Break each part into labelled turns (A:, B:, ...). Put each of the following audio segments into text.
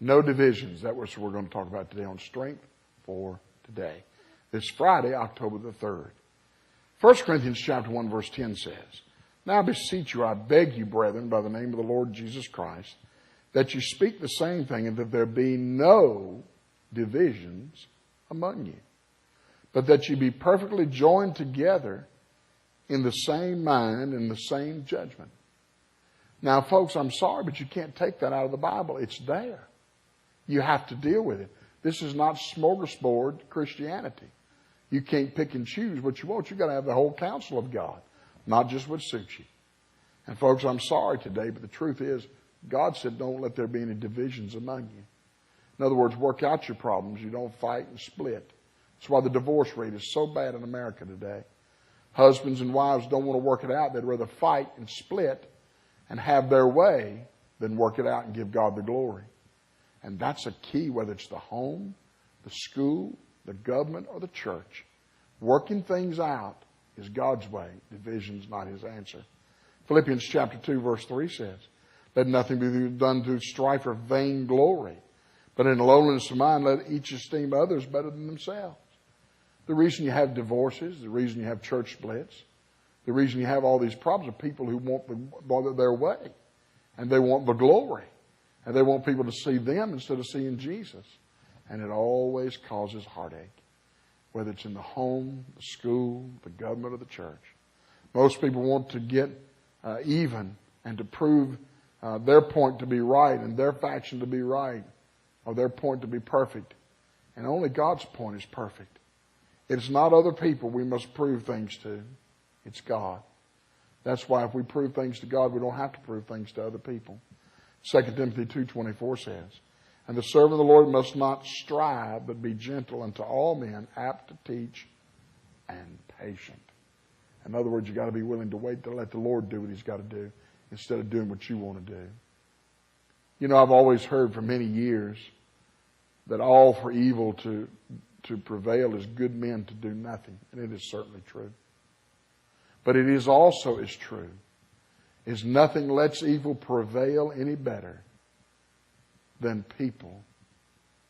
A: No divisions. That's what we're going to talk about today on Strength for Today. This Friday, October the 3rd. 1 Corinthians chapter 1, verse 10 says, Now I beseech you, I beg you, brethren, by the name of the Lord Jesus Christ, that you speak the same thing, and that there be no divisions among you, but that you be perfectly joined together in the same mind and the same judgment. Now, folks, I'm sorry, but you can't take that out of the Bible. It's there. You have to deal with it. This is not smorgasbord Christianity. You can't pick and choose what you want. You've got to have the whole counsel of God, not just what suits you. And folks, I'm sorry today, but the truth is, God said don't let there be any divisions among you. In other words, work out your problems. You don't fight and split. That's why the divorce rate is so bad in America today. Husbands and wives don't want to work it out. They'd rather fight and split and have their way than work it out and give God the glory. And that's a key, whether it's the home, the school, the government, or the church. Working things out is God's way. Division's not His answer. Philippians chapter 2, verse 3 says, Let nothing be done through strife or vainglory, but in lowliness of mind let each esteem others better than themselves. The reason you have divorces, the reason you have church splits, the reason you have all these problems are people who want their way. And they want the glory. And they want people to see them instead of seeing Jesus. And it always causes heartache, whether it's in the home, the school, the government, or the church. Most people want to get even and to prove their point to be right and their faction to be right or their point to be perfect. And only God's point is perfect. It's not other people we must prove things to. It's God. That's why if we prove things to God, we don't have to prove things to other people. 2 Timothy 2:24 says, And the servant of the Lord must not strive, but be gentle unto all men, apt to teach, and patient. In other words, you've got to be willing to wait to let the Lord do what He's got to do instead of doing what you want to do. You know, I've always heard for many years that all for evil to prevail is good men to do nothing. And it is certainly true. But it is also as true is nothing lets evil prevail any better than people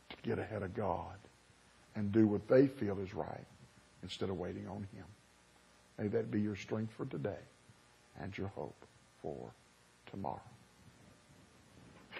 A: to get ahead of God and do what they feel is right instead of waiting on Him. May that be your strength for today and your hope for tomorrow.